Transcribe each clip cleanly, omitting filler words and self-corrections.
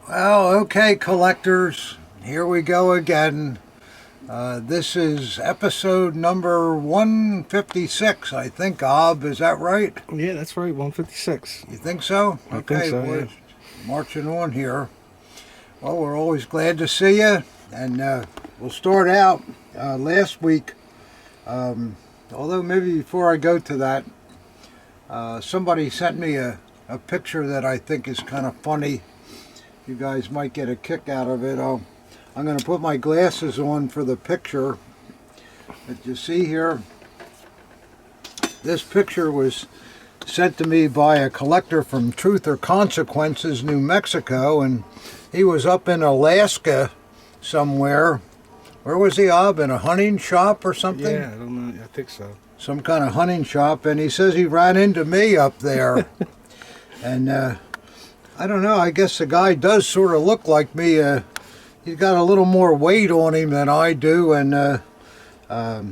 Well, okay, collectors, here we go again. This is episode number 156, I think, Ob. Is that right? Yeah, that's right, 156. You think so? I Okay, think so, we're yeah. marching on here. Well, we're always glad to see you, and we'll start out last week. Although maybe before I go to that, somebody sent me a picture that I think is kind of funny. You guys might get a kick out of it. I'm going to put my glasses on for the picture. But you see here, this picture was sent to me by a collector from Truth or Consequences, New Mexico, and he was up in Alaska somewhere. Where was he, Ob? In a hunting shop or something? Yeah, I don't know. I think so. Some kind of hunting shop, and he says he ran into me up there. And I don't know, I guess the guy does sort of look like me. He's got a little more weight on him than I do, and I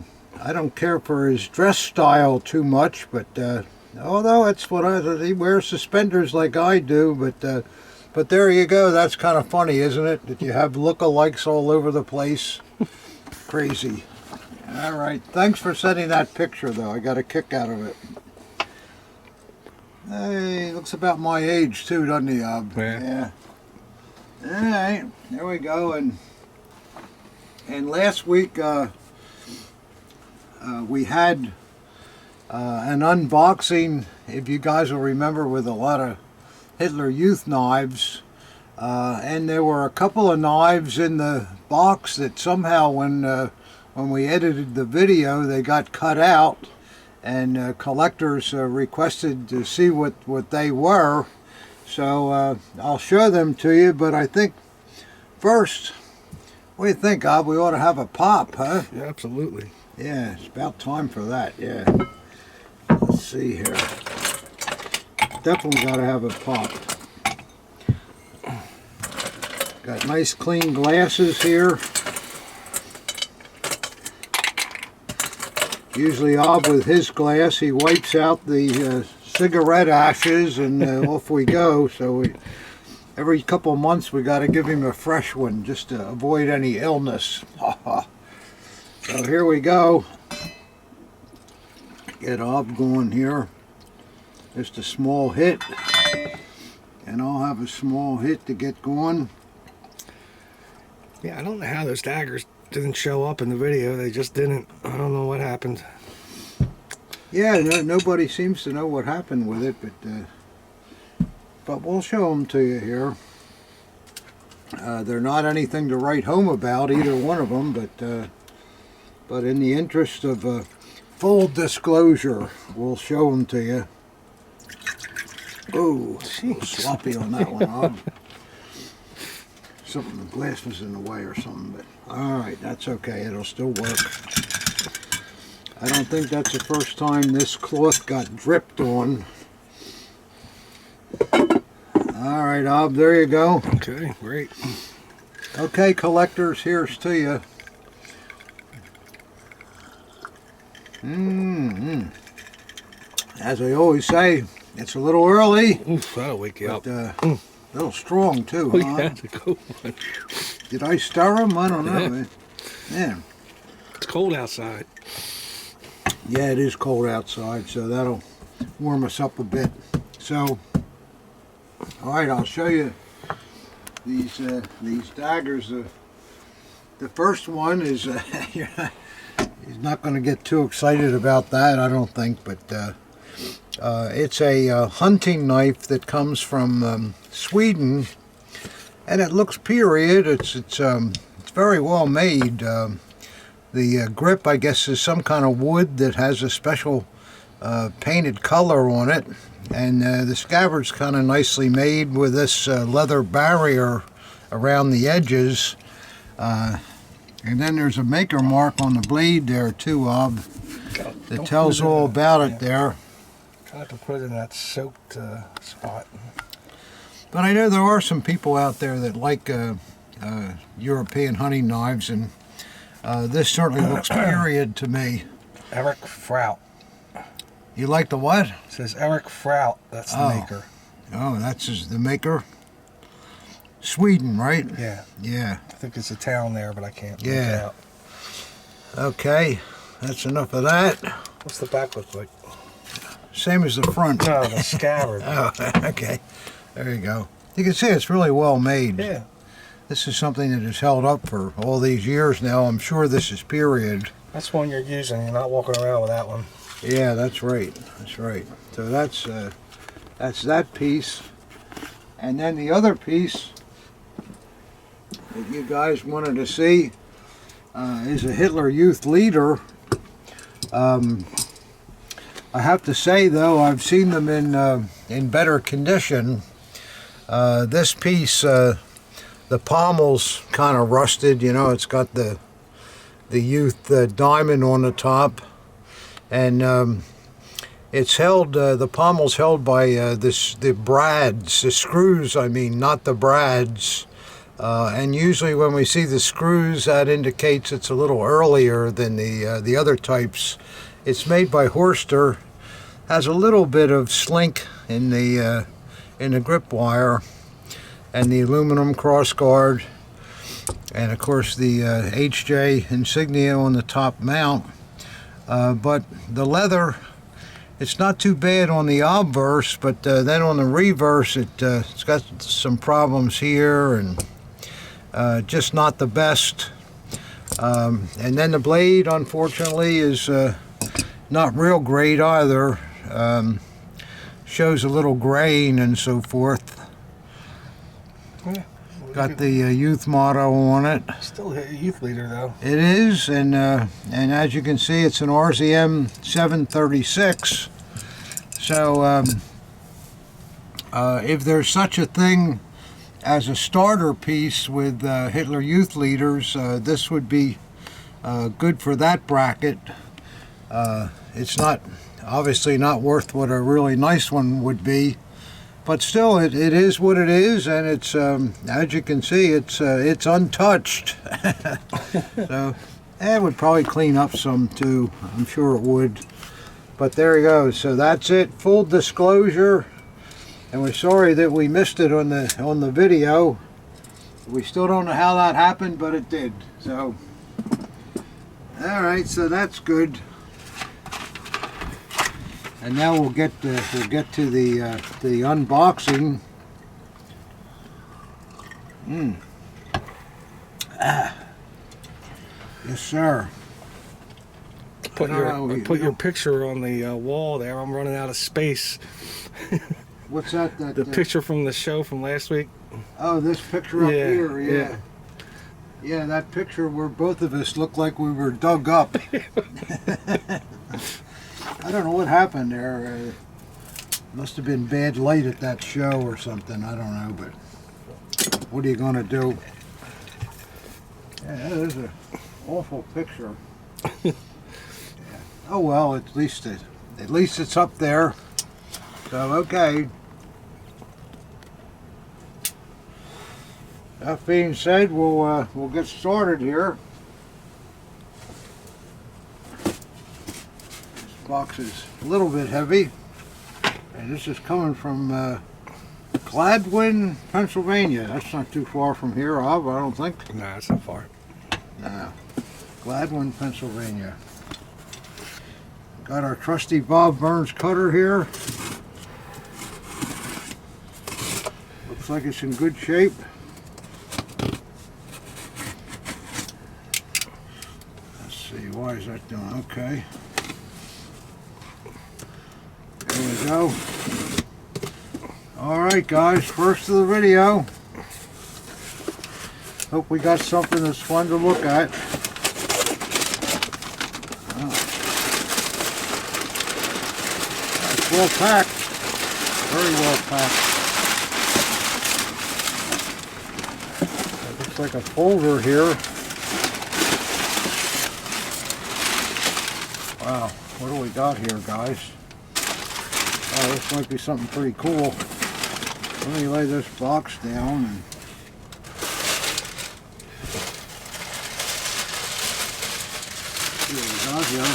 don't care for his dress style too much, but although it's he wears suspenders like I do, but there you go. That's kind of funny, isn't it? That you have lookalikes all over the place. Crazy. All right, thanks for sending that picture, though. I got a kick out of it. Hey, looks about my age too, doesn't he, Ob? Yeah. All right, there we go. And last week we had an unboxing, if you guys will remember, with a lot of Hitler Youth knives, and there were a couple of knives in the box that somehow, when we edited the video, they got cut out. And collectors requested to see what they were, so I'll show them to you. But I think first, what do you think, Ob? We ought to have a pop, huh? Yeah, absolutely. Yeah, it's about time for that. Yeah. Let's see here. Definitely got to have a pop. Got nice clean glasses here. Usually Ob, with his glass, he wipes out the cigarette ashes and off we go. So every couple of months we got to give him a fresh one just to avoid any illness. So here we go. Get Ob going here. Just a small hit. And I'll have a small hit to get going. Yeah, I don't know how those daggers didn't show up in the video. They just didn't. I don't know what happened. Yeah, nobody seems to know what happened with it, but we'll show them to you here. They're not anything to write home about, either one of them, but in the interest of full disclosure, we'll show them to you. Oh, a little sloppy on that one, Ob. Something, the glass was in the way or something, but all right, that's okay. It'll still work. I don't think that's the first time this cloth got dripped on. All right, Ob, there you go. Okay, great. Okay, collectors, here's to you. As I always say, it's a little early. Oof, that'll wake you up. A little strong too, Oh, huh? yeah, that's a good one. Did I stir them? I don't know. Yeah. Yeah. It's cold outside. Yeah, it is cold outside, so that'll warm us up a bit. So, all right, I'll show you these daggers. The first one is he's not going to get too excited about that, I don't think, but it's a hunting knife that comes from Sweden, and it looks period. It's very well made. The grip, I guess, is some kind of wood that has a special painted color on it, and the scabbard's kind of nicely made with this leather barrier around the edges, and then there's a maker mark on the blade there too, Ob, that tells all about it there. Try not to put it in that soaked spot. But I know there are some people out there that like European hunting knives, and this certainly looks period to me. Eric Fraut. You like the what? It says Eric Fraut. That's the maker. Oh, that's the maker. Sweden, right? Yeah. Yeah. I think it's a town there, but I can't make it Yeah. out. Okay, that's enough of that. What's the back look like? Same as the front. No, the scabbard. Oh, okay. There you go. You can see it's really well made. Yeah. This is something that has held up for all these years now. I'm sure this is period. That's one you're using. You're not walking around with that one. Yeah, that's right. That's right. So that's that piece. And then the other piece that you guys wanted to see is a Hitler Youth leader. I have to say though, I've seen them in better condition. This piece, the pommel's kind of rusted. You know, it's got the Youth diamond on the top, and it's held. The pommel's held by the brads, the screws. I mean, not the brads. And usually when we see the screws, that indicates it's a little earlier than the other types. It's made by Horster. Has a little bit of slink in the grip wire, and the aluminum cross guard, and of course the HJ insignia on the top mount. But the leather, it's not too bad on the obverse, but then on the reverse, it's got some problems here, and just not the best. And then the blade, unfortunately, is not real great either. Shows a little grain and so forth. Yeah. Got the Youth motto on it. Still a youth leader though. It is, and as you can see, it's an RZM 736. So if there's such a thing as a starter piece with Hitler Youth leaders, this would be good for that bracket. It's not obviously not worth what a really nice one would be, but still it is what it is, and it's as you can see, it's untouched. So it would probably clean up some too, I'm sure it would. But there you go. So that's it, full disclosure, and we're sorry that we missed it on the video. We still don't know how that happened, but it did. So all right, so that's good. And now we'll get to the unboxing. Yes, sir. Put your picture on the wall there. I'm running out of space. What's that? The picture from the show from last week. Oh, this picture up here. Yeah. Yeah, that picture where both of us looked like we were dug up. I don't know what happened there. Must have been bad light at that show or something. I don't know, but what are you going to do? Yeah, that is an awful picture. Yeah. Oh well, at least it's up there. So okay. That being said, we'll get started here. Box is a little bit heavy, and this is coming from Gladwin, Pennsylvania. That's not too far from here, Ob, I don't think. No, it's not far. No, Gladwin, Pennsylvania. Got our trusty Bob Burns cutter here. Looks like it's in good shape. Let's see, why is that doing? Okay. There we go. Alright guys, first of the video. Hope we got something that's fun to look at. Oh. That's well packed. Very well packed. It looks like a folder here. Wow, what do we got here, guys? Oh, this might be something pretty cool. Let me lay this box down and see what we got here.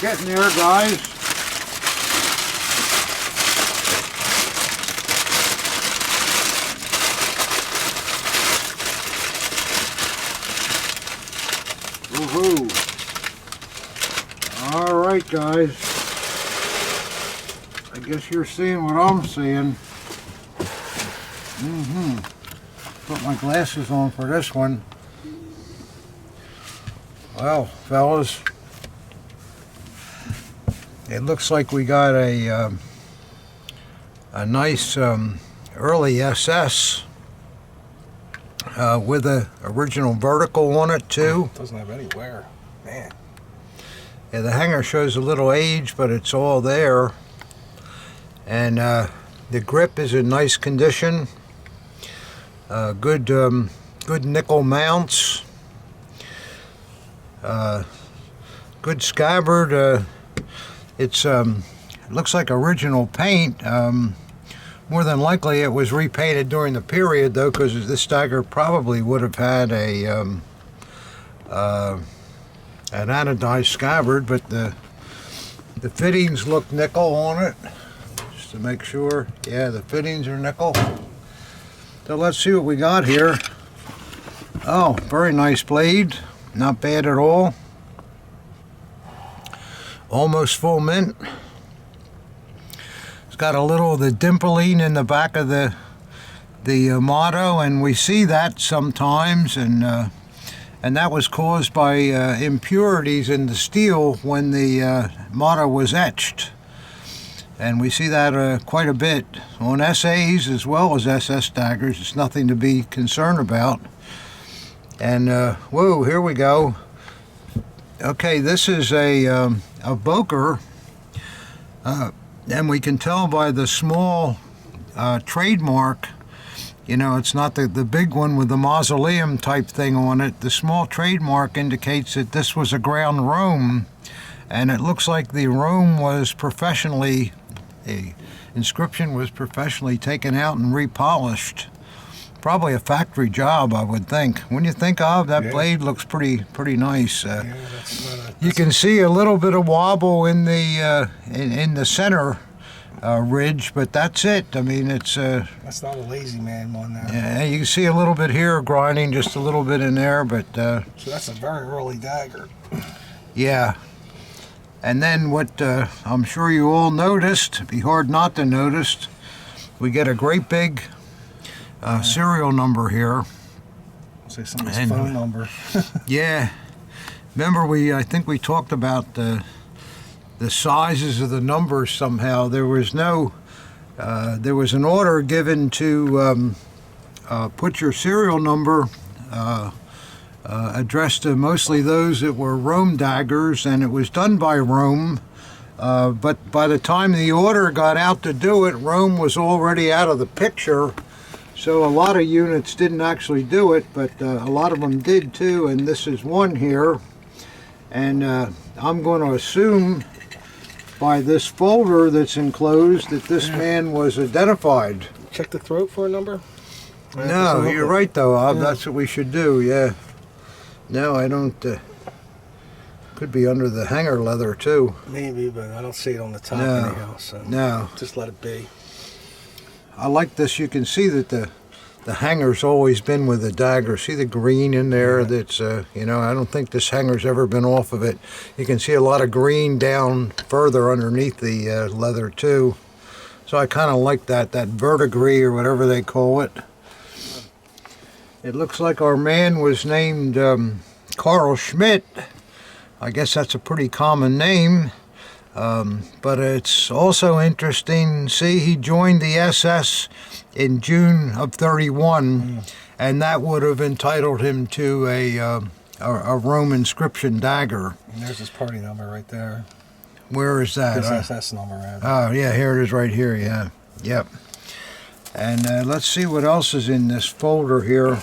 getting there, guys. Woohoo! All right, guys. I guess you're seeing what I'm seeing. Put my glasses on for this one. Well, fellas, it looks like we got a nice early SS with a original vertical on it too. Doesn't have any wear, man. Yeah, the hanger shows a little age, but it's all there. And the grip is in nice condition. Good nickel mounts. Good scabbard. It looks like original paint. More than likely it was repainted during the period though, because this dagger probably would have had an anodized scabbard, but the fittings look nickel on it, just to make sure. Yeah, the fittings are nickel. So let's see what we got here. Oh, very nice blade. Not bad at all. Almost full mint. It's got a little of the dimpling in the back of the motto, and we see that sometimes, and that was caused by impurities in the steel when the motto was etched. And we see that quite a bit on SAs as well as SS daggers. It's nothing to be concerned about. And whoa, here we go. Okay, this is a Boker, and we can tell by the small trademark. You know, it's not the big one with the mausoleum type thing on it. The small trademark indicates that this was a ground Rome, and it looks like the Rome was professionally, the inscription was professionally taken out and repolished. Probably a factory job, I would think. When you think of that, blade looks pretty nice. You can see a little bit of wobble in the center ridge, but that's it. I mean, it's that's not a lazy man one there. Yeah, you can see a little bit here grinding, just a little bit in there, but so that's a very early dagger. Yeah. And then what I'm sure you all noticed, it'd be hard not to notice, we get a great big serial number here. Say somebody's phone number. Yeah. Remember, I think we talked about the sizes of the numbers somehow. There was there was an order given to put your serial number addressed to mostly those that were Rome daggers, and it was done by Rome. But by the time the order got out to do it, Rome was already out of the picture. So a lot of units didn't actually do it, but a lot of them did too, and this is one here. And I'm going to assume by this folder that's enclosed that this man was identified. Check the throat for a number? No, you're right though, Ob. That's what we should do, yeah. No, I don't. Could be under the hanger leather too. Maybe, but I don't see it on the top anyhow, so no. Just let it be. I like this. You can see that the hanger's always been with the dagger. See the green in there? Yeah. That's you know, I don't think this hanger's ever been off of it. You can see a lot of green down further underneath the leather too. So I kind of like that verdigris or whatever they call it. It looks like our man was named Carl Schmidt. I guess that's a pretty common name. But it's also interesting. See, he joined the SS in June of '31, and that would have entitled him to a Rome inscription dagger. And there's his party number right there. Where is that? His SS number. Oh, yeah, here it is right here, yeah. Yep. And let's see what else is in this folder here.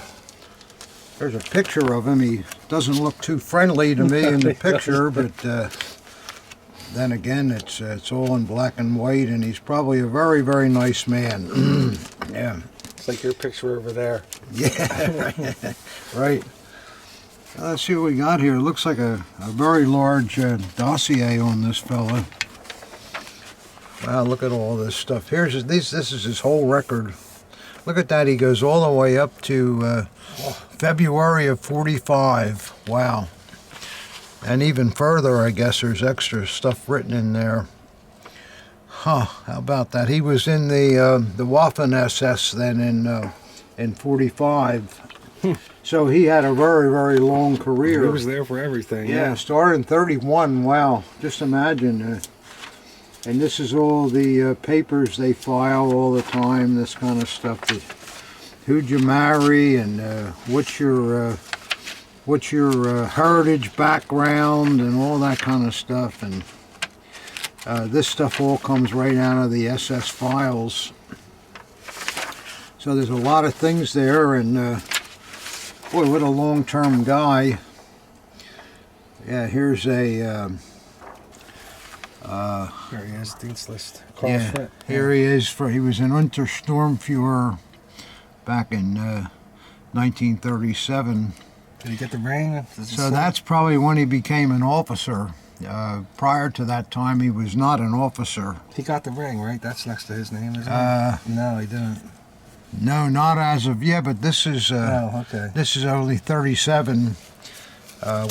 There's a picture of him. He doesn't look too friendly to me in the picture, but then again, it's all in black and white, and he's probably a very, very nice man. Yeah. It's like your picture over there. Yeah, right. Let's see what we got here. It looks like a very large dossier on this fella. Wow, look at all this stuff. This is his whole record. Look at that. He goes all the way up to February of 45. Wow. And even further, I guess there's extra stuff written in there. Huh, how about that? He was in the Waffen-SS then in 45. So he had a very, very long career. He was there for everything. Yeah, started in 31. Wow, just imagine. And this is all the papers they file all the time, this kind of stuff. Who'd you marry, and what's your heritage background, and all that kind of stuff. And this stuff all comes right out of the SS files. So there's a lot of things there, and boy, what a long-term guy. Yeah, here's a... Here he is, Dienstlist. Yeah, here he is. He was an Untersturmführer back in 1937. Did he get the ring? So that's probably when he became an officer. Prior to that time, he was not an officer. He got the ring, right? That's next to his name, isn't it? No, he didn't. No, not as of yet, but this is oh, okay. This is only 37.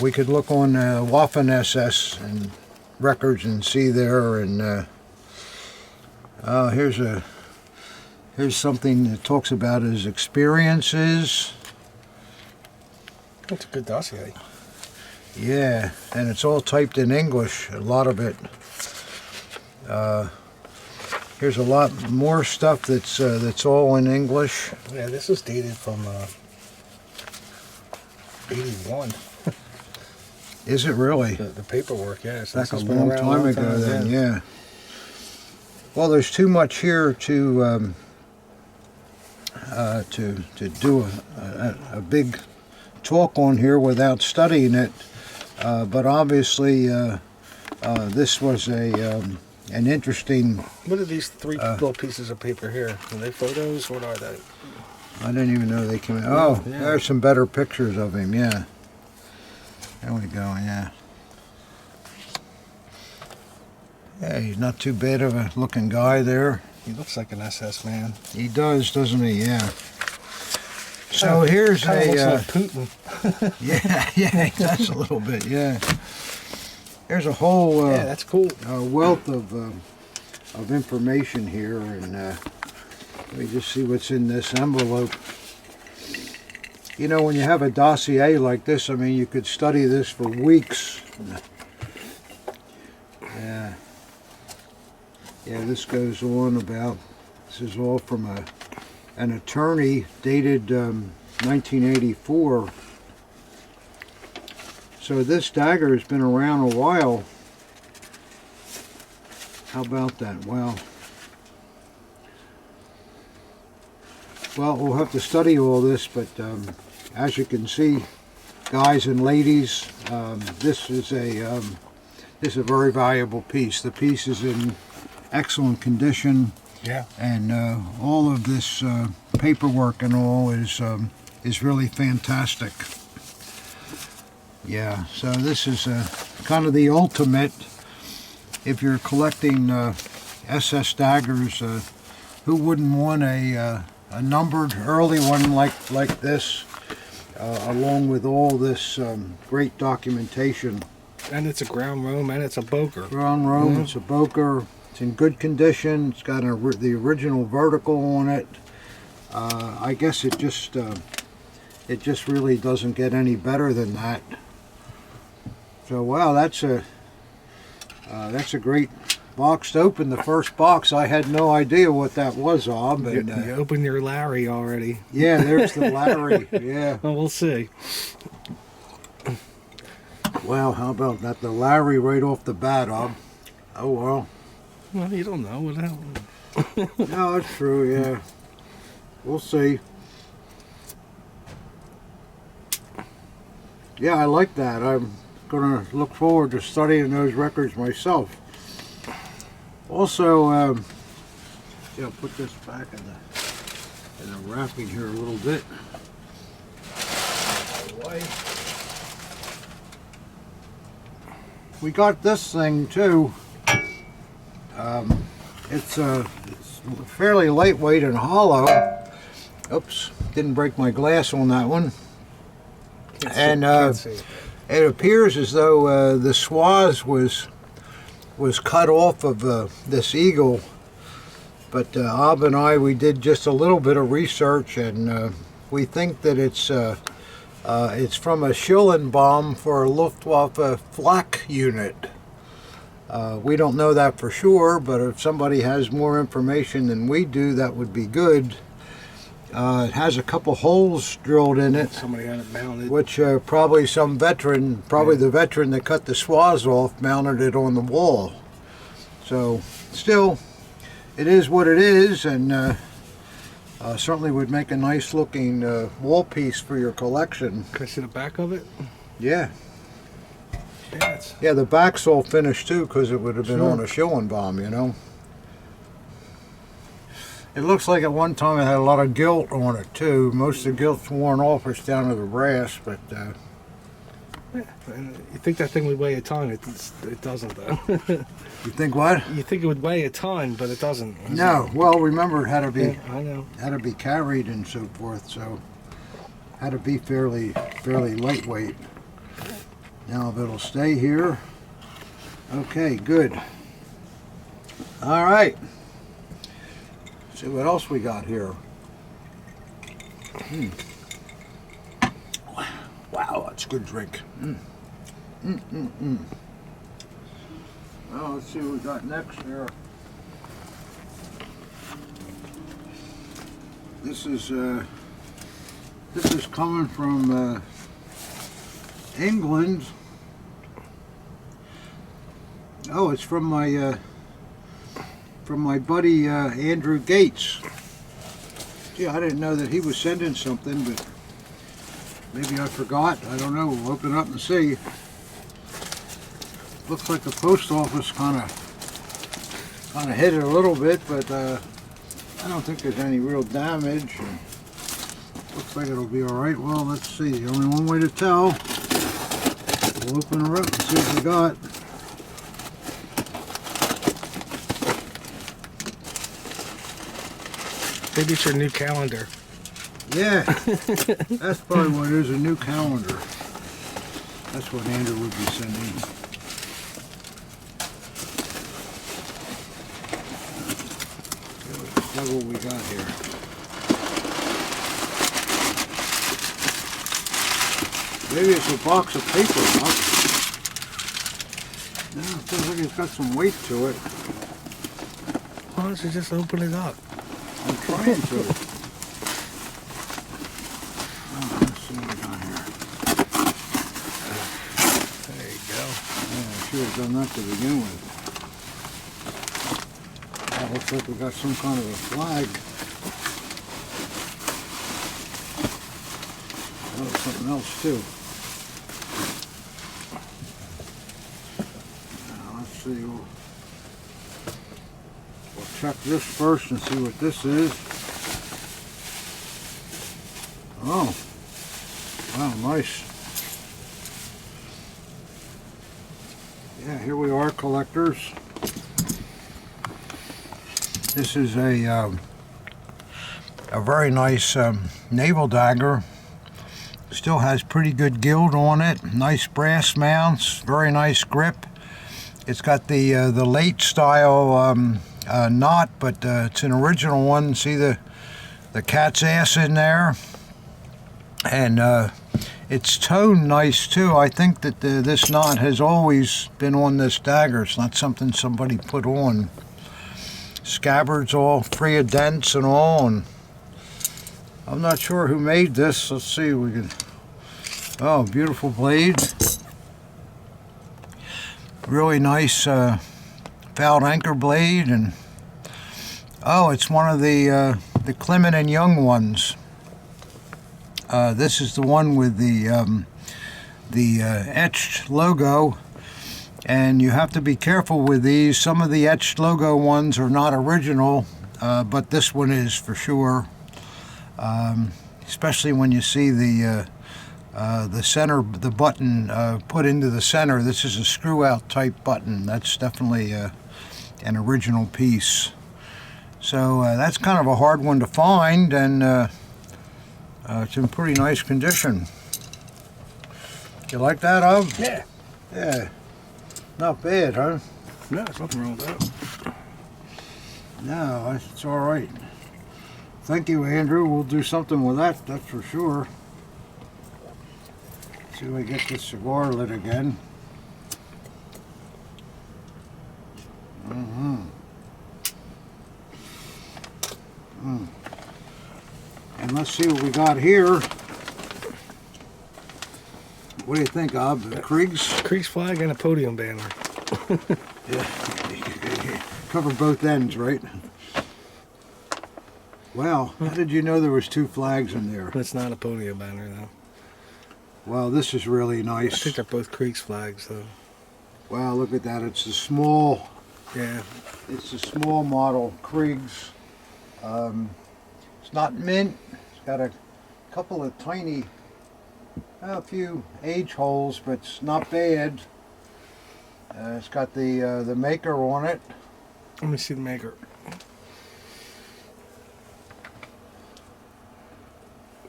We could look on Waffen-SS and records and see there, and here's something that talks about his experiences. That's a good dossier. Yeah, and it's all typed in English, a lot of it. Here's a lot more stuff that's all in English. Yeah, this is dated from 81. Is it really? The paperwork, yeah. That's a long time ago then, yeah. Well, there's too much here to do a big talk on here without studying it. But obviously, this was an interesting... What are these three little pieces of paper here? Are they photos? What are they? I didn't even know they came out. Oh, yeah. There's some better pictures of him, yeah. There we go, yeah. Yeah, he's not too bad of a looking guy there. He looks like an SS man. He does, doesn't he? Yeah. So here's a... looks like Putin. yeah, he does a little bit, yeah. There's a whole yeah, that's cool. Wealth of information here, and let me just see what's in this envelope. You know, when you have a dossier like this, I mean, you could study this for weeks. Yeah. Yeah, this goes on about, this is all from an attorney dated 1984. So this dagger has been around a while. How about that? Well, we'll have to study all this, but as you can see, guys and ladies, this is a very valuable piece. The piece is in excellent condition. Yeah. And all of this paperwork and all is really fantastic. Yeah. So this is kind of the ultimate. If you're collecting SS daggers, who wouldn't want a numbered early one like this, along with all this great documentation. And it's a ground room, and it's a Boker. Ground room, It's a Boker. It's in good condition. It's got the original vertical on it. I guess it just really doesn't get any better than that. So wow, that's a great box to open. The first box, I had no idea what that was, Ob. You opened your Larry already. Yeah, there's the Larry. Yeah. Well, we'll see. Wow, how about that? The Larry right off the bat, Ob. Oh well. Well, you don't know what happened. No, it's true. Yeah. We'll see. Yeah, I like that. I'm going to look forward to studying those records myself. Also, I'll put this back in the wrapping here a little bit. we got this thing too. It's fairly lightweight and hollow. Oops, didn't break my glass on that one. And it appears as though the swaz was cut off of this eagle. But Ob and I, we did just a little bit of research, and we think that it's from a Schillen bomb for a Luftwaffe flak unit. We don't know that for sure, but if somebody has more information than we do, that would be good. It has a couple holes drilled in it. Somebody had it mounted. Which probably some veteran, the veteran that cut the swaz off, mounted it on the wall. So, still, it is what it is, and certainly would make a nice looking wall piece for your collection. Can I see the back of it? Yeah. Yeah, yeah, the back's all finished too, because it would have been on a Schillen bomb, you know. It looks like at one time it had a lot of gilt on it too. Most of the gilt's worn off, it's down to the brass, but yeah, you think that thing would weigh a ton? It doesn't, though. You think what? You think it would weigh a ton, but it doesn't. No. Well, remember, it had to be. Yeah, I know. Had to be carried and so forth, so had to be fairly lightweight. Now, if it'll stay here. Okay, good. All right. See what else we got here. Wow, that's a good drink. Well, let's see what we got next here. This is coming from England. Oh, it's from my buddy Andrew Gates. Gee, I didn't know that he was sending something, but maybe I forgot. I don't know. We'll open it up and see. Looks like the post office kind of hit it a little bit, but I don't think there's any real damage. And looks like it'll be all right. Well, let's see. The only one way to tell. We'll open her up and see what we got. Maybe it's your new calendar. Yeah, that's probably what it is, a new calendar. That's what Andrew would be sending. That's what we got here. Maybe it's a box of paper, huh? No, it feels like it's got some weight to it. Why don't you just open it up? I'm trying to. Oh, let's see what we got here. There you go. Yeah, I should have done that to begin with. That looks like we got some kind of a flag. Oh, something else too. Now, let's see. We'll check this first and see what this is. Oh, wow, nice. Yeah, here we are, collectors. This is a very nice naval dagger. Still has pretty good gilt on it. Nice brass mounts, very nice grip. It's got the late style knot, but it's an original one. See the cat's ass in there, and it's toned nice too. I think that this knot has always been on this dagger. It's not something somebody put on. Scabbard's all free of dents and all, and I'm not sure who made this. Let's see if we can. Oh, beautiful blade. Really nice fouled anchor blade, and oh, it's one of the Clement and Young ones. This is the one with the etched logo, and you have to be careful with these. Some of the etched logo ones are not original, but this one is for sure. Especially when you see the the center, the button put into the center. This is a screw out type button. That's definitely an original piece. So that's kind of a hard one to find, and it's in pretty nice condition. You like that, Ob? Yeah. Yeah. Not bad, huh? No, there's nothing wrong with that. No, it's all right. Thank you, Andrew. We'll do something with that, that's for sure. See if we get this cigar lit again. And let's see what we got here. What do you think, Ob? Krieg's? Krieg's flag and a podium banner. Yeah. Cover both ends, right? Wow, how did you know there was two flags in there? It's not a podium banner, though. Wow, this is really I nice. think they're both Krieg's flags, though. Wow, look at that. It's the small, Yeah. it's the small model Krieg's. It's not mint. It's got a couple of tiny, a few age holes, but it's not bad. It's got the maker on it. Let me see the maker.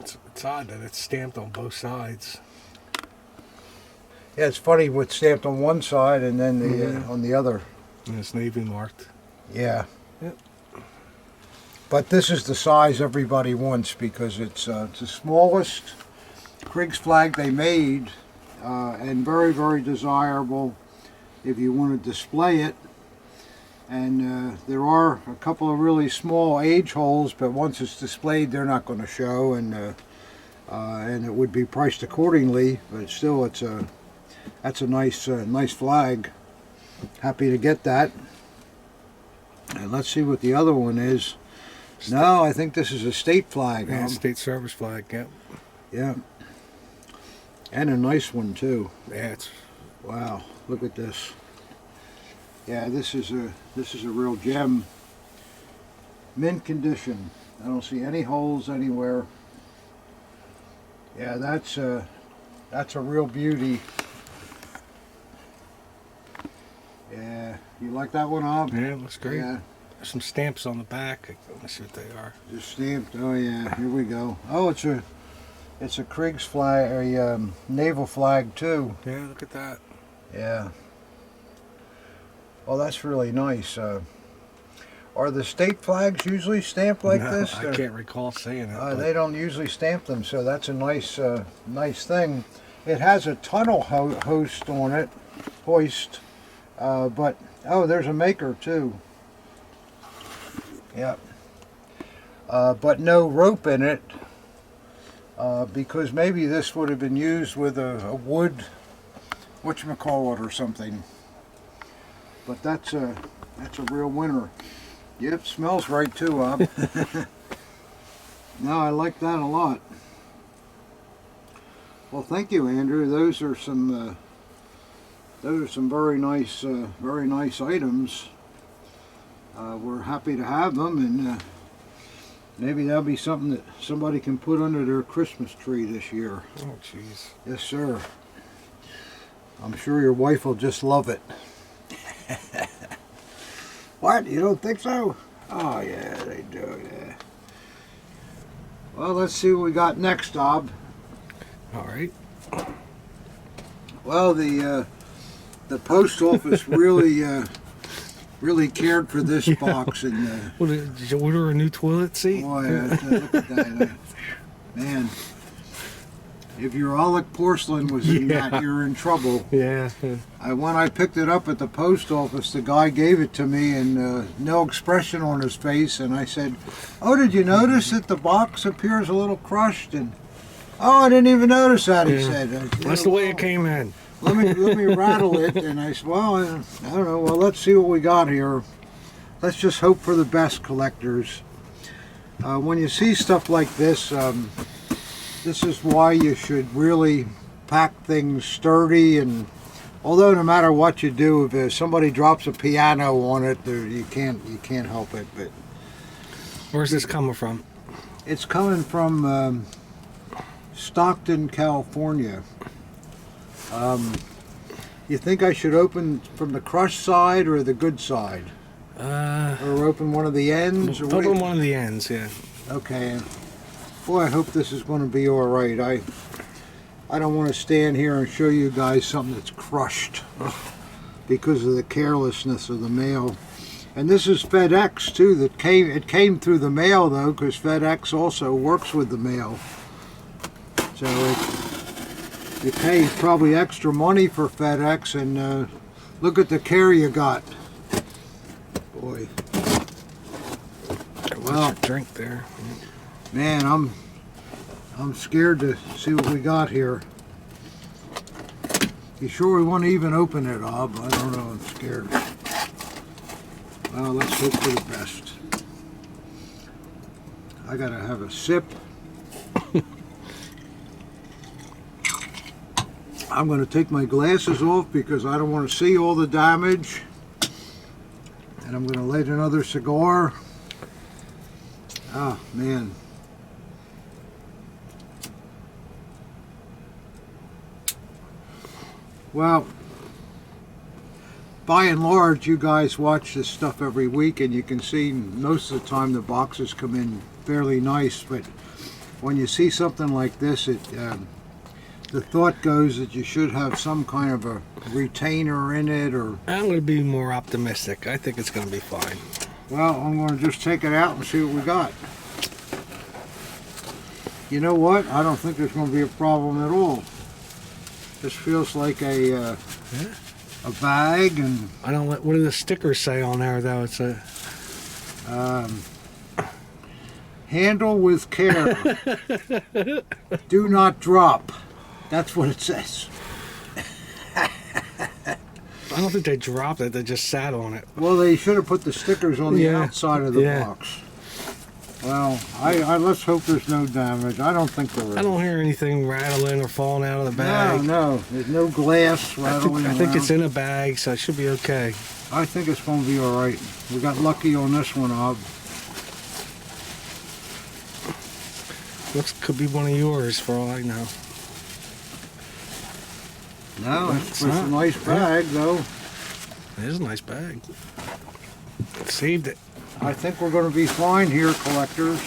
It's odd that it's stamped on both sides. Yeah, it's funny what's stamped on one side and then the on the other. And it's Navy marked. Yeah. Yep. But this is the size everybody wants because it's the smallest Krieg's flag they made, and very, very desirable if you want to display it. And there are a couple of really small age holes, but once it's displayed, they're not going to show, and it would be priced accordingly. But still, that's a nice nice flag. Happy to get that. And let's see what the other one is. No, I think this is a state flag. Yeah, state service flag. Yep. Yeah. And a nice one too. Yeah, it's Wow, look at this. Yeah, this is a real gem. Mint condition. I don't see any holes anywhere. Yeah, that's a real beauty. Yeah, you like that one, Ob? yeah, it looks great. Yeah, There's some stamps on the back. Let me see what they are. just stamped. Oh yeah, here we go. Oh, it's a Krieg's flag, a naval flag too. Yeah, look at that. Yeah. Oh, that's really nice. Are the state flags usually stamped like No, this? I can't recall seeing it. but They don't usually stamp them, so that's a nice, nice thing. It has a tunnel hoist on it, but oh, there's a maker too. Yep. But no rope in it, because maybe this would have been used with a wood, whatchamacallit or something. But that's a real winner. Yep, smells right too, Ob. No, I like that a lot. Well, thank you, Andrew. Those are some very nice items. We're happy to have them, and maybe that'll be something that somebody can put under their Christmas tree this year. Oh, jeez. Yes, sir. I'm sure your wife will just love it. What? You don't think so? Oh, yeah, they do, yeah. Well, let's see what we got next, Ob. All right. Well, the post office really really cared for this box, and Well, did you order a new toilet seat? boy, look at that, man. If your Aulic porcelain was in that, you're in trouble. Yeah. When I picked it up at the post office, the guy gave it to me, and no expression on his face, and I said, "Oh, did you notice that the box appears a little crushed?" And "Oh, I didn't even notice that," he said. That's the way it came in. Let me rattle it, and I said, "Well, I don't know. Well, let's see what we got here. Let's just hope for the best, collectors." When you see stuff like this, this is why you should really pack things sturdy. And although no matter what you do, if somebody drops a piano on it, you can't help it. But Where's this coming from? it's coming from Stockton, California. You think I should open from the crushed side or the good side? Or open one of the ends? Or open one of the ends, yeah. Okay. Boy, I hope this is going to be all right. I don't want to stand here and show you guys something that's crushed because of the carelessness of the mail. And this is FedEx too. It came through the mail though, because FedEx also works with the mail. So you pay probably extra money for FedEx, and look at the care you got. Boy. Well, drink there. Man, I'm scared to see what we got here. You sure we want to even open it, Ob? I don't know. I'm scared. Well, let's hope for the best. I gotta have a sip. I'm going to take my glasses off because I don't want to see all the damage. And I'm going to light another cigar. Oh, man. Well, by and large, you guys watch this stuff every week, and you can see most of the time the boxes come in fairly nice. But when you see something like this, the thought goes that you should have some kind of a retainer in it, or... I'm going to be more optimistic. I think it's going to be fine. Well, I'm going to just take it out and see what we got. You know what? I don't think there's going to be a problem at all. This feels like a bag, and... I don't what do the stickers say on there, though? It's a... handle with care. Do not drop. That's what it says. I don't think they dropped it. They just sat on it. Well, they should have put the stickers on the outside of the box. Well, I let's hope there's no damage. I don't think there is. I don't hear anything rattling or falling out of the bag. No, there's no glass rattling I think it's in a bag, so it should be okay. I think it's going to be all right. We got lucky on this one, Ob. Could be one of yours for all I know. No, it's a nice bag, though. It is a nice bag. Saved it. I think we're going to be fine here, collectors.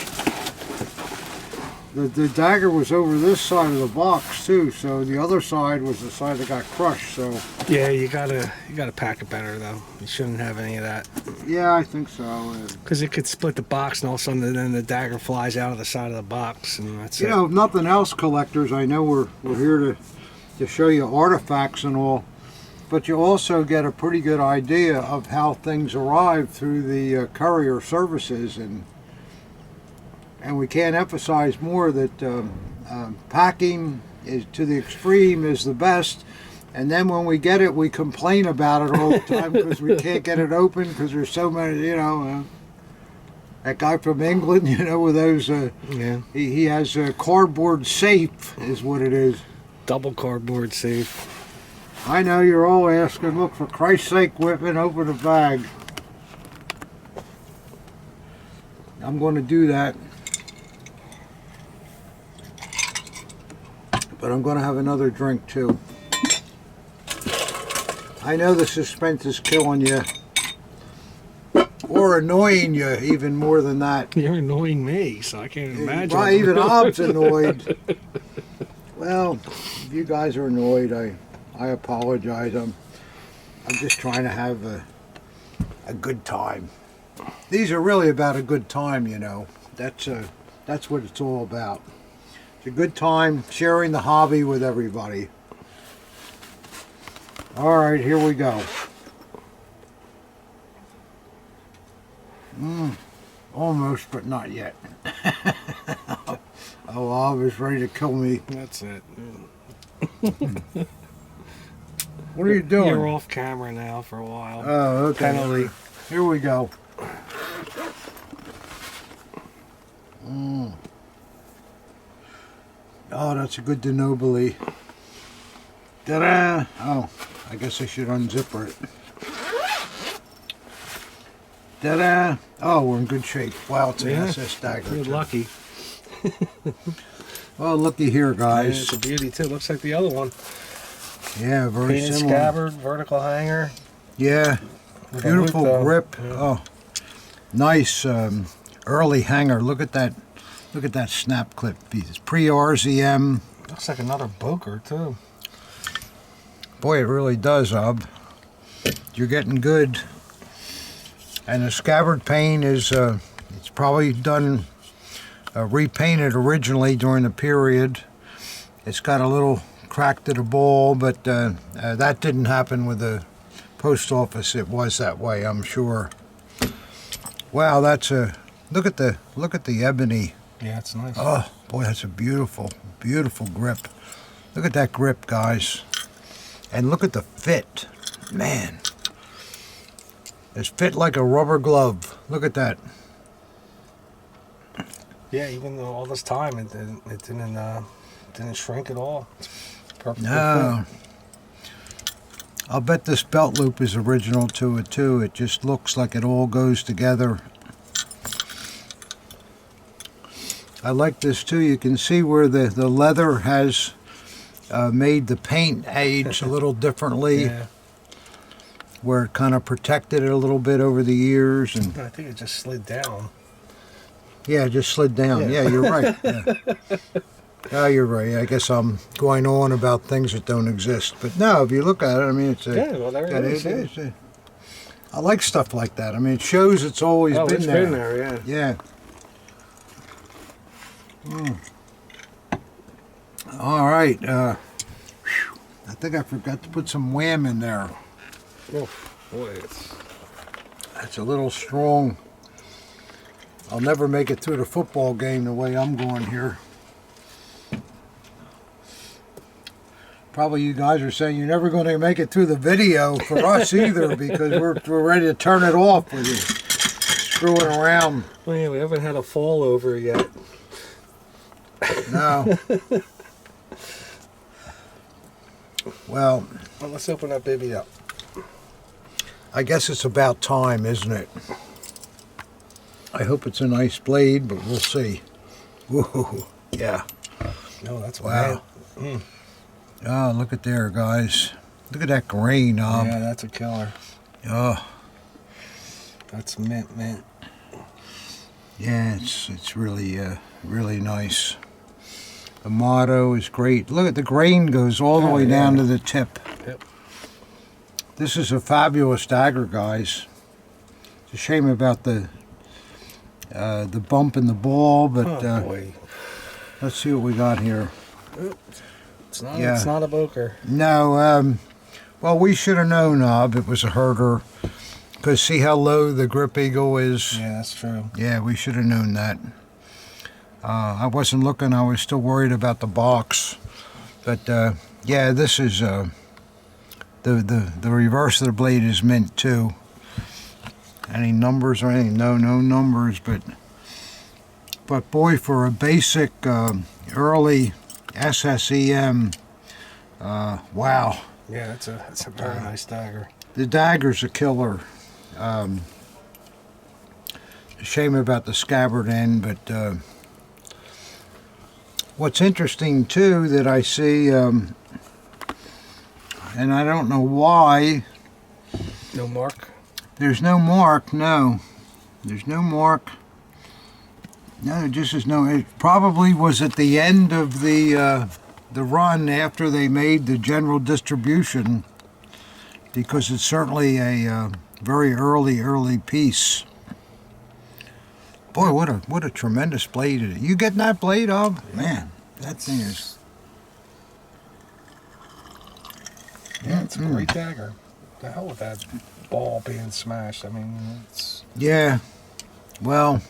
The dagger was over this side of the box too, so the other side was the side that got crushed. So yeah, you gotta pack it better though. You shouldn't have any of that. Yeah, I think so. Because it could split the box, and all of a sudden, then the dagger flies out of the side of the box, and that's it. You know, if nothing else, collectors, I know we're here to show you artifacts and all. But you also get a pretty good idea of how things arrive through the courier services, and we can't emphasize more that packing is to the extreme is the best. And then when we get it, we complain about it all the time because we can't get it open because there's so many. You know, that guy from England, you know, with those. He has a cardboard safe, is what it is. Double cardboard safe. I know you're all asking, look, for Christ's sake, Whitman, open the bag. I'm going to do that. But I'm going to have another drink, too. I know the suspense is killing you. Or annoying you, even more than that. You're annoying me, so I can't imagine. Well, even Ob's annoyed. Well, if you guys are annoyed, I apologize. I'm just trying to have a good time. These are really about a good time, you know. That's what it's all about. It's a good time sharing the hobby with everybody. All right, here we go. Almost, but not yet. Oh, I was ready to kill me. That's it. What are you doing? You're off camera now for a while. Oh, okay. Penalty. Here we go. Oh, that's a good Denobili. Ta-da! Oh, I guess I should unzipper it. Ta-da! Oh, we're in good shape. Wow, it's an SS dagger. You're lucky. Well, looky here, And guys. it's a beauty too. Looks like the other one. Yeah, very Painted similar. scabbard, vertical hanger. Yeah, with a beautiful loop, though. grip. Yeah. Oh, nice early hanger. Look at that. Look at that snap clip piece. Pre-RZM. Looks like another Boker too. Boy, it really does, Ob. You're getting good. And the scabbard paint is, it's probably done, repainted originally during the period. It's got a little crack to the ball, but that didn't happen with the post office. It was that way, I'm sure. Wow, that's a, look at the ebony. Yeah, it's nice. Oh, boy, that's a beautiful, beautiful grip. Look at that grip, guys. And look at the fit. Man. It's fit like a rubber glove. Look at that. Yeah, even though all this time it didn't shrink at all. It's perfectly No. I'll bet this belt loop is original to it, too. It just looks like it all goes together. I like this, too. You can see where the leather has made the paint age a little differently. Yeah. Where it kind of protected it a little bit over the years. And I think it just slid down. yeah, it just slid down. Yeah. Yeah, you're right. Yeah. Oh, you're right. I guess I'm going on about things that don't exist. But no, if you look at it, I mean, it's a... Yeah, well, there it is. it's I like stuff like that. I mean, it shows it's always Oh, been it's there. been there, yeah. Yeah. All right. I think I forgot to put some wham in there. Oh, boy, That's a little strong. I'll never make it through the football game the way I'm going here. Probably you guys are saying you're never going to make it through the video for us either, because we're ready to turn it off with you screwing around. Well, yeah, we haven't had a fall over yet. No. Well, Let's open that baby up. I guess it's about time, isn't it? I hope it's a nice blade, but we'll see. Whoa, yeah. No, that's Wow. Oh, look at there, guys. Look at that grain, Ob. Yeah, that's a killer. Oh, That's mint. yeah, it's really, really nice. The motto is great. Look at the grain goes all the Oh, way down yeah. to the tip. Yep. This is a fabulous dagger, guys. It's a shame about the bump in the ball, but Oh, boy. let's see what we got here. It's not, yeah. it's not a Boker. No, well, we should have known, Ob, it was a herder. Because see how low the grip eagle is? Yeah, that's true. Yeah, we should have known that. I wasn't looking. I was still worried about the box. But, yeah, this is... The reverse of the blade is mint, too. Any numbers or anything? No numbers, but boy, for a basic early SSEM, wow. Yeah, that's a very nice dagger. The dagger's a killer. A shame about the scabbard end, but what's interesting, too, that I see, and I don't know why, No mark? there's no mark, no. There's no mark. No, just as no. It probably was at the end of the run after they made the general distribution, because it's certainly a very early piece. Boy, what a tremendous blade it is. You getting that blade, Ob? Man, that thing is. Yeah, it's a great dagger. The hell with that ball being smashed. I mean, it's... Yeah. Well.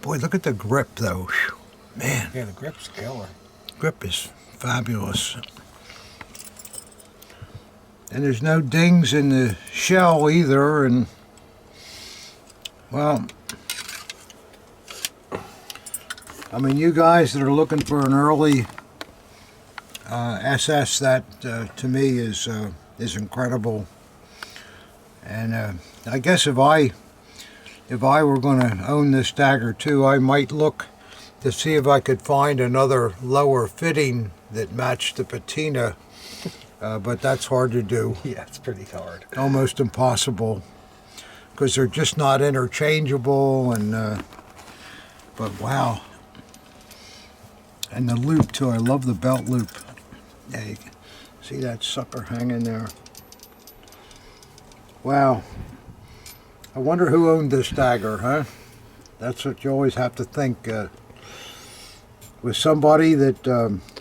Boy, look at the grip, though. Whew. Man. Yeah, the grip's killer. Grip is fabulous. And there's no dings in the shell either, and well, I mean, you guys that are looking for an early SS, that to me is incredible. And I guess if I were going to own this dagger too, I might look to see if I could find another lower fitting that matched the patina, but that's hard to do. Yeah, it's pretty hard. Almost impossible, because they're just not interchangeable. And but wow, and the loop too. I love the belt loop. Yeah, you can see that sucker hanging there. Wow. I wonder who owned this dagger, huh? That's what you always have to think. With somebody that...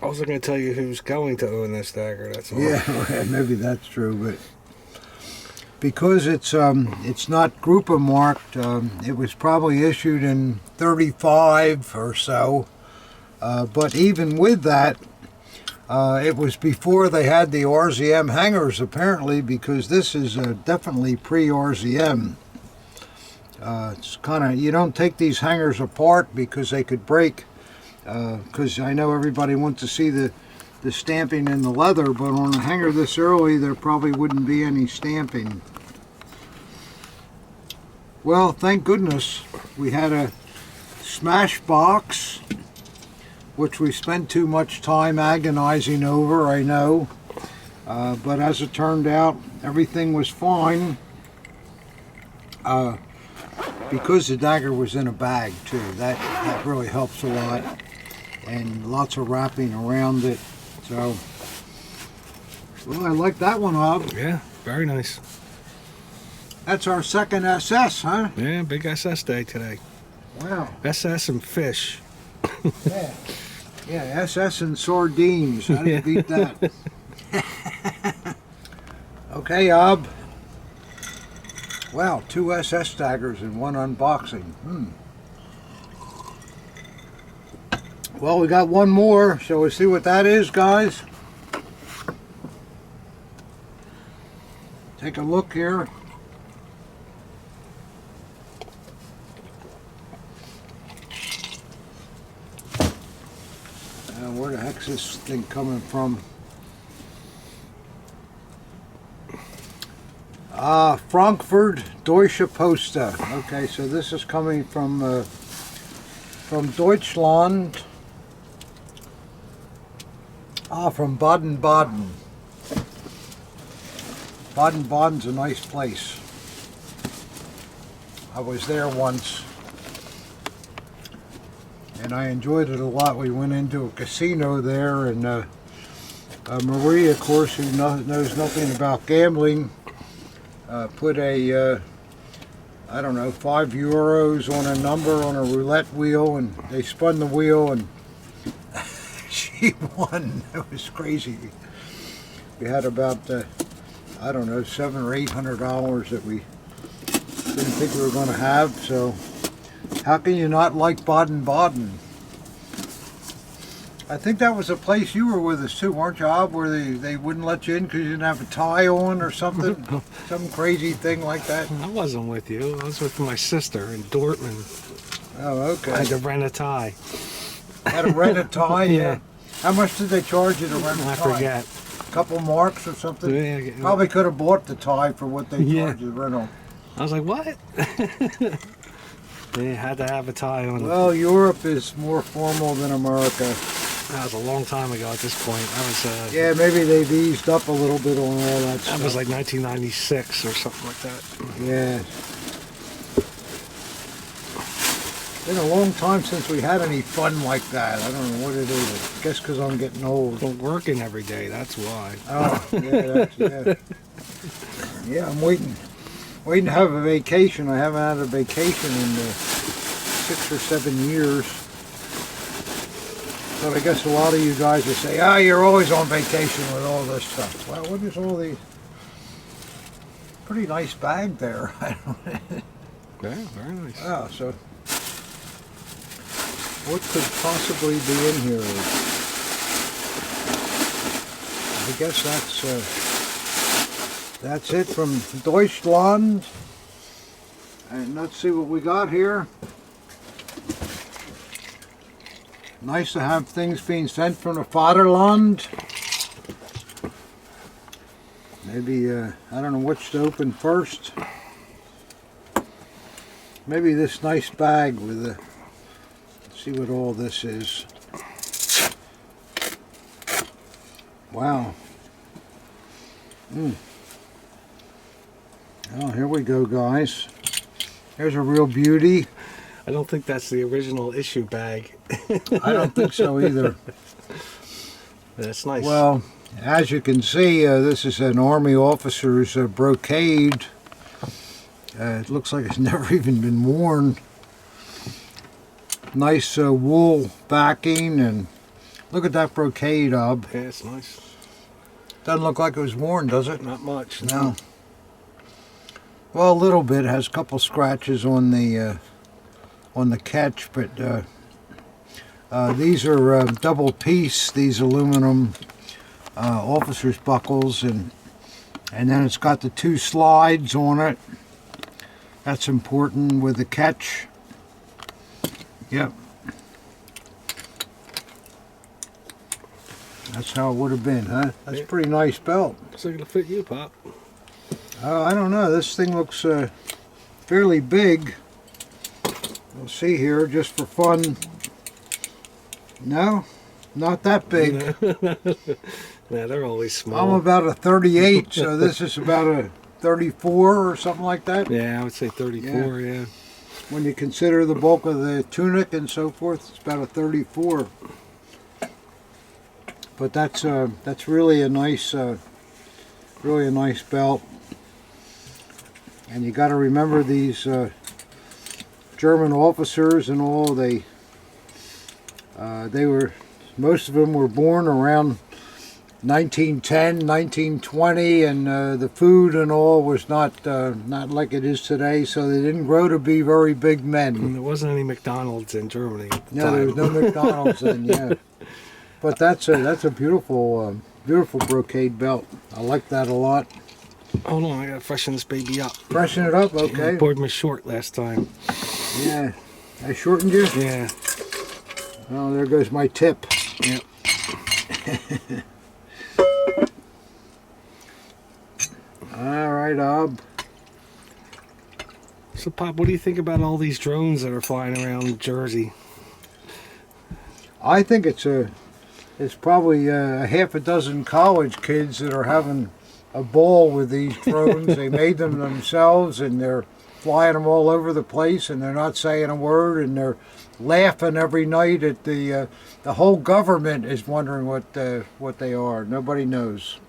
I wasn't going to tell you who's going to own this dagger, that's all. Yeah, maybe that's true, but... Because it's not Grupa marked, it was probably issued in 35 or so. But even with that, it was before they had the RZM hangers, apparently, because this is definitely pre-RZM. It's kind of, you don't take these hangers apart because they could break. Because I know everybody wants to see the stamping in the leather, but on a hanger this early, there probably wouldn't be any stamping. Well, thank goodness we had a smash box, which we spent too much time agonizing over, I know. But as it turned out, everything was fine. Because the dagger was in a bag too, that really helps a lot, and lots of wrapping around it. So, well, I like that one, Ob. Yeah, very nice. That's our second SS, huh? Yeah, big SS day today. Wow. SS and fish. Yeah, yeah, SS and sardines. How do you beat that? Okay, Ob. Wow, 2 SS daggers in one unboxing. Well, we got one more. Shall we see what that is, guys? Take a look here. Where the heck's this thing coming from? Frankfurt Deutsche Post. Okay, so this is coming from Deutschland. From Baden-Baden. Baden-Baden's a nice place. I was there once, and I enjoyed it a lot. We went into a casino there, and Marie, of course, who knows nothing about gambling, put a, I don't know, €5 on a number on a roulette wheel, and they spun the wheel, and she won. It was crazy. We had about, I don't know, $700 or $800 that we didn't think we were going to have. So how can you not like Baden-Baden? I think that was a place you were with us too, weren't you, Ob, where they wouldn't let you in because you didn't have a tie on or something? Some crazy thing like that? I wasn't with you. I was with my sister in Dortmund. Oh, okay. I had to rent a tie. Had to rent a tie? Yeah. How much did they charge you to rent a tie? I forget. A couple marks or something? Yeah, Probably could have bought the tie for what they charged you to rent. I was like, what? They had to have a tie on. Well, Europe is more formal than America. That was a long time ago at this point. That was yeah, maybe they've eased up a little bit on all that stuff. That was like 1996 or something like that. Yeah. It's been a long time since we had any fun like that. I don't know what it is. I guess because I'm getting old. Well, working every day, that's why. Oh, yeah, yeah, I'm waiting to have a vacation. I haven't had a vacation in 6 or 7 years. So I guess a lot of you guys will say, you're always on vacation with all this stuff. Well, what is all these? Pretty nice bag there. Yeah, very nice. Oh, so what could possibly be in here? I guess that's it from Deutschland. And let's see what we got here. Nice to have things being sent from the Vaterland. Maybe, I don't know which to open first. Maybe this nice bag with the See what all this is. Wow. Oh, here we go, guys. There's a real beauty. I don't think that's the original issue bag. I don't think so either. That's nice. Well, as you can see, this is an Army officer's brocade. It looks like it's never even been worn. Nice wool backing, and look at that brocade, Ob. Yeah, it's nice. Doesn't look like it was worn, does it? Not much. No. Well, a little bit. It has a couple scratches on the catch, but these are double piece. These aluminum officer's buckles, and then it's got the 2 slides on it. That's important with the catch. Yep. That's how it would have been, huh? That's a pretty nice belt. So it'll fit you, Pop. I don't know. This thing looks fairly big. We'll see here, just for fun. No, not that big. Yeah, they're always small. I'm about a 38, so this is about a 34 or something like that. Yeah, I would say 34, yeah. When you consider the bulk of the tunic and so forth, it's about a 34. But that's really a nice belt. And you got to remember these German officers and all. They were, most of them were born around 1910, 1920, and the food and all was not like it is today. So they didn't grow to be very big men. And there wasn't any McDonald's in Germany at the No, time. there was no McDonald's then. Yeah, but that's a beautiful brocade belt. I like that a lot. Hold on, I gotta freshen this baby up. Freshen it up, I okay. poured me short last time. Yeah, I shortened you. Yeah. Oh, there goes my tip. Yep. All right, Ob. So, Pop, what do you think about all these drones that are flying around Jersey? I think it's probably a half a dozen college kids that are having a ball with these drones. They made them themselves, and they're flying them all over the place, and they're not saying a word, and they're laughing every night at the whole government is wondering what they are. Nobody knows.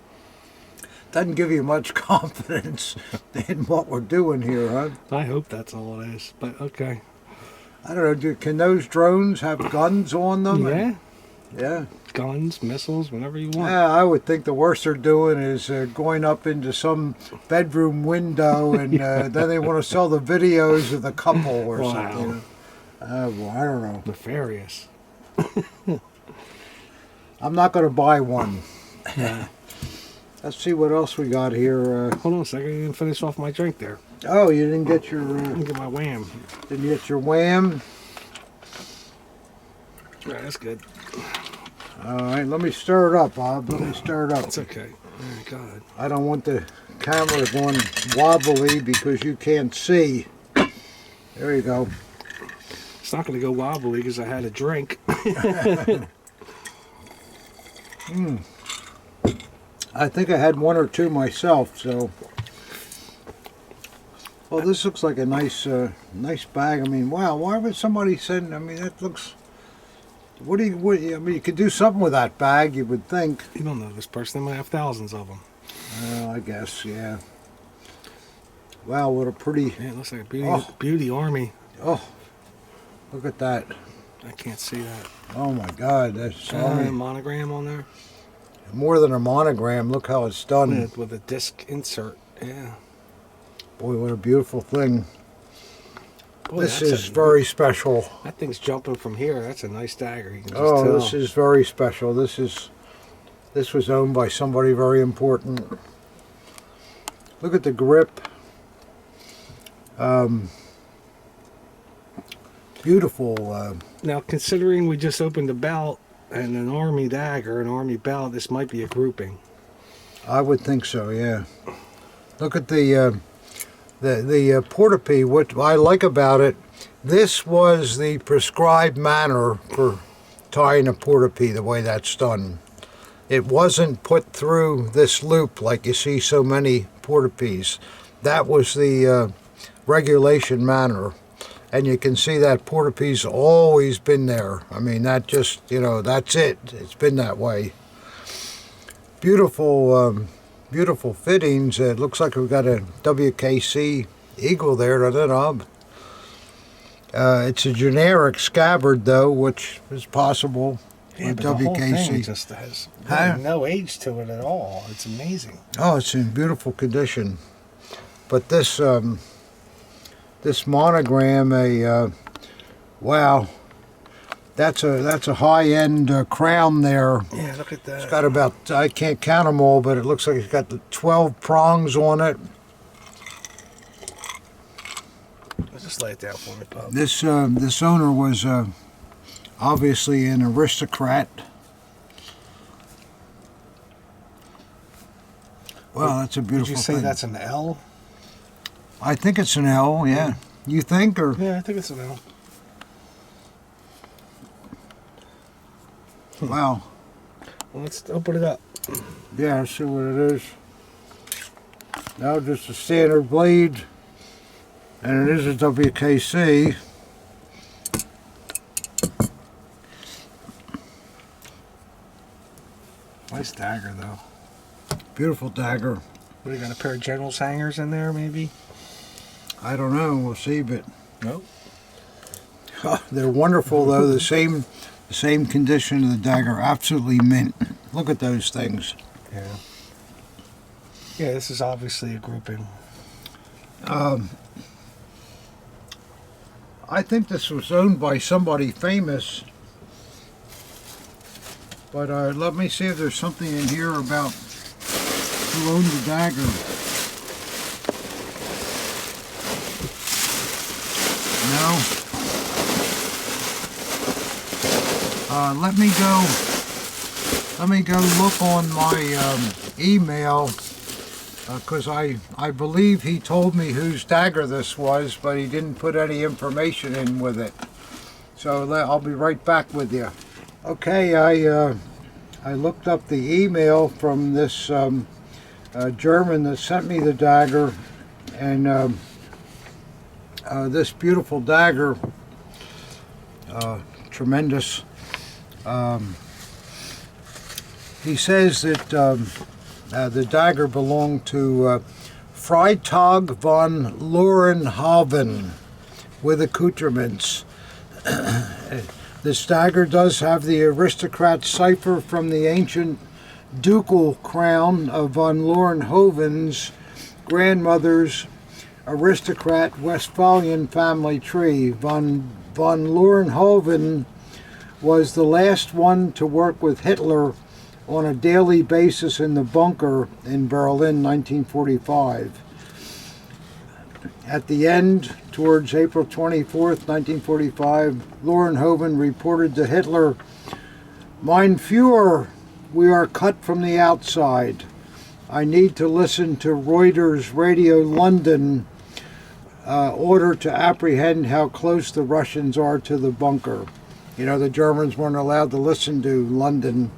Doesn't give you much confidence in what we're doing here, huh? I hope that's all it is, but okay. I don't know. Can those drones have guns on them? Yeah. Yeah. Guns, missiles, whatever you want. Yeah, I would think the worst they're doing is going up into some bedroom window, and then they want to sell the videos of the couple or something. Well, I don't know. Nefarious. I'm not going to buy one. Yeah. Let's see what else we got here. Hold on a second, I didn't finish off my drink there. Oh, you didn't get your Let me get my wham. didn't get your wham. Yeah, that's good. All right, let me stir it up, Bob. Let me stir it up. It's okay. Oh, God. I don't want the camera going wobbly because you can't see. There you go. It's not going to go wobbly because I had a drink. I think I had one or two myself, so. Well, this looks like a nice bag. I mean, wow, why would somebody send, I mean, that looks, I mean, you could do something with that bag, you would think. You don't know this person. They might have thousands of them. I guess, yeah. Wow, what a pretty, Yeah, it looks like a beauty army. oh, look at that. I can't see that. Oh my God, that's A monogram on there? more than a monogram. Look how it's done. With a disc insert. Yeah. Boy, what a beautiful thing. Boy, This that's is very special. That thing's jumping from here. That's a nice dagger. You can just Oh, tell. this is very special. This was owned by somebody very important. Look at the grip. Beautiful. Now, considering we just opened a belt and an army dagger, an army belt, this might be a grouping. I would think so. Yeah. Look at the portapee. What I like about it this was the prescribed manner for tying a portapee, the way that's done. It wasn't put through this loop like you see so many portapees. That was the regulation manner. And you can see that portapee's always been there. I mean, that just, you know, that's it. It's been that way. Beautiful, beautiful fittings. It looks like we've got a WKC eagle there, doesn't it? It's a generic scabbard, though, which is possible with but the whole thing WKC. just has really no age to it at all. It's amazing. Oh, it's in beautiful condition. But this this monogram, wow, that's a high-end crown there. Yeah, look at that. It's got about, I can't count them all, but it looks like it's got the 12 prongs on it. Just lay it down for me, Bob. This owner was obviously an aristocrat. Well, that's a beautiful Would you say thing. that's an L? I think it's an L, yeah. You think, or? Yeah, I think it's an L. Wow. Well, let's open it up. Yeah, let's see what it is. Now just a standard blade, and it is a WKC. Nice dagger, though. Beautiful dagger. What, you got a pair of general's hangers in there, maybe? I don't know, we'll see, but Nope. they're wonderful though. The same condition of the dagger, absolutely mint. Look at those things. Yeah. Yeah, this is obviously a grouping. I think this was owned by somebody famous, but let me see if there's something in here about who owned the dagger. No. Let me go look on my email, because I believe he told me whose dagger this was, but he didn't put any information in with it. So I'll be right back with you. Okay, I looked up the email from this German that sent me the dagger, and this beautiful dagger, tremendous. He says that the dagger belonged to Freitag von Lorenhoven with accoutrements. This dagger does have the aristocrat cipher from the ancient ducal crown of von Lorenhoven's grandmother's aristocrat Westphalian family tree. Von Lorenhoven was the last one to work with Hitler on a daily basis in the bunker in Berlin, 1945. At the end, towards April 24th, 1945, Lorenhoven reported to Hitler, "Mein Führer, we are cut from the outside. I need to listen to Reuters Radio London order to apprehend how close the Russians are to the bunker." You know, the Germans weren't allowed to listen to London.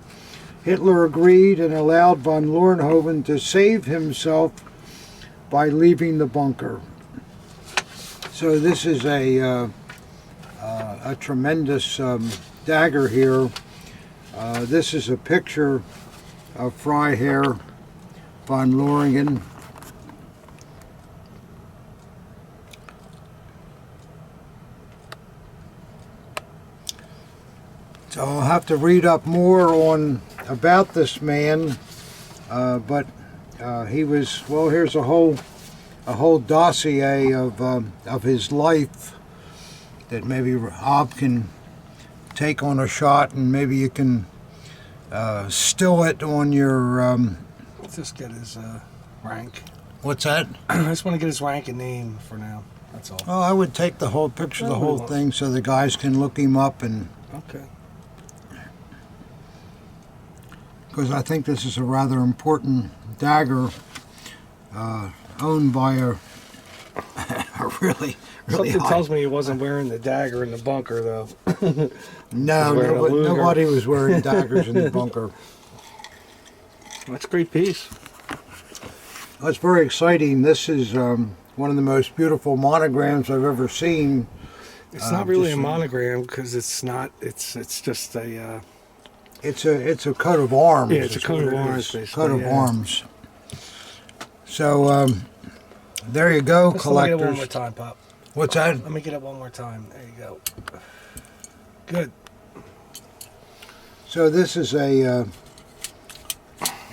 Hitler agreed and allowed von Lorenhoven to save himself by leaving the bunker. So this is a tremendous dagger here. This is a picture of Freiherr von Loringen. So I'll have to read up more about this man, but he was, well, here's a whole dossier of his life that maybe Ob can take on a shot, and maybe you can still it on your. Let's just get his rank. What's that? I just want to get his rank and name for now. That's all. Oh, I would take the whole picture, the whole thing, so the guys can look him up, and Okay. because I think this is a rather important dagger owned by a are really Something high. tells me he wasn't wearing the dagger in the bunker, though. No, wearing a Luger. nobody was wearing daggers in the bunker. That's a great piece. That's very exciting. This is one of the most beautiful monograms I've ever seen. It's not really a just- monogram because it's not. It's just a. It's a coat of arms. Yeah, it's a is coat what of it arms, is. basically, Coat of yeah. arms. So there you go, Let's let me get it one more collectors. time, Pop. What's that? Let me get it one more time. There you go. Good. So this is an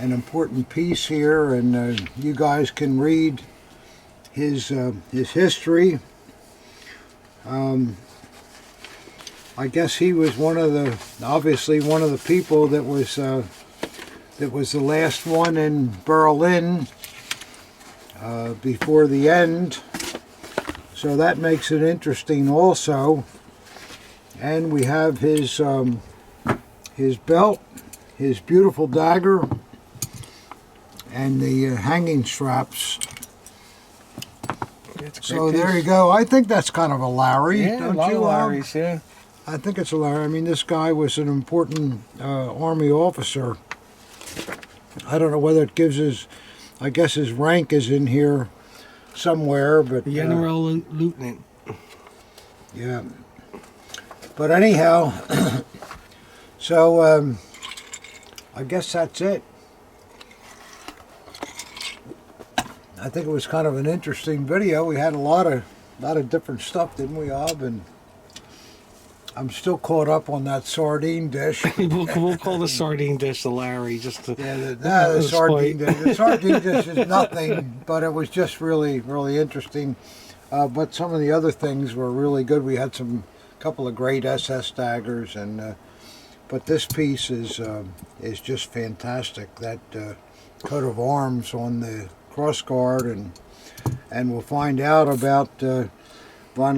important piece here, and you guys can read his history. I guess he was obviously one of the people that was the last one in Berlin before the end. So that makes it interesting also. And we have his belt, his beautiful dagger, and the hanging straps. It's a great So piece. there you go. I think that's kind of a Larry, Yeah, don't a lot you? of Ob? Larrys, yeah. I think it's a Larry. I mean, this guy was an important Army officer. I don't know whether it gives his, I guess his rank is in here somewhere, but General Lieutenant. yeah. But anyhow, so I guess that's it. I think it was kind of an interesting video. We had a lot of different stuff, didn't we, Ob? And I'm still caught up on that sardine dish. we'll call the sardine dish the Larry, just to. Yeah, the That's sardine funny. dish. The sardine dish is nothing, but it was just really, really interesting. But some of the other things were really good. We had couple of great SS daggers, and but this piece is just fantastic. That coat of arms on the crossguard, and we'll find out about von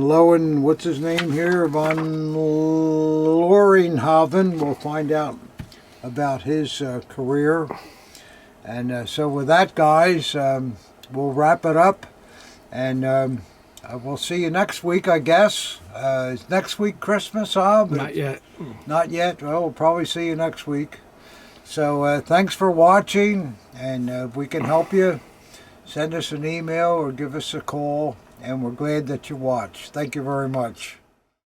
Lohen. What's his name here? Von Loringhoven. We'll find out about his career. And so with that, guys, we'll wrap it up, and we'll see you next week, I guess. Is next week Christmas, Ob? Not yet. Not yet. Well, we'll probably see you next week. So thanks for watching, and if we can help you, send us an email or give us a call, and we're glad that you watched. Thank you very much.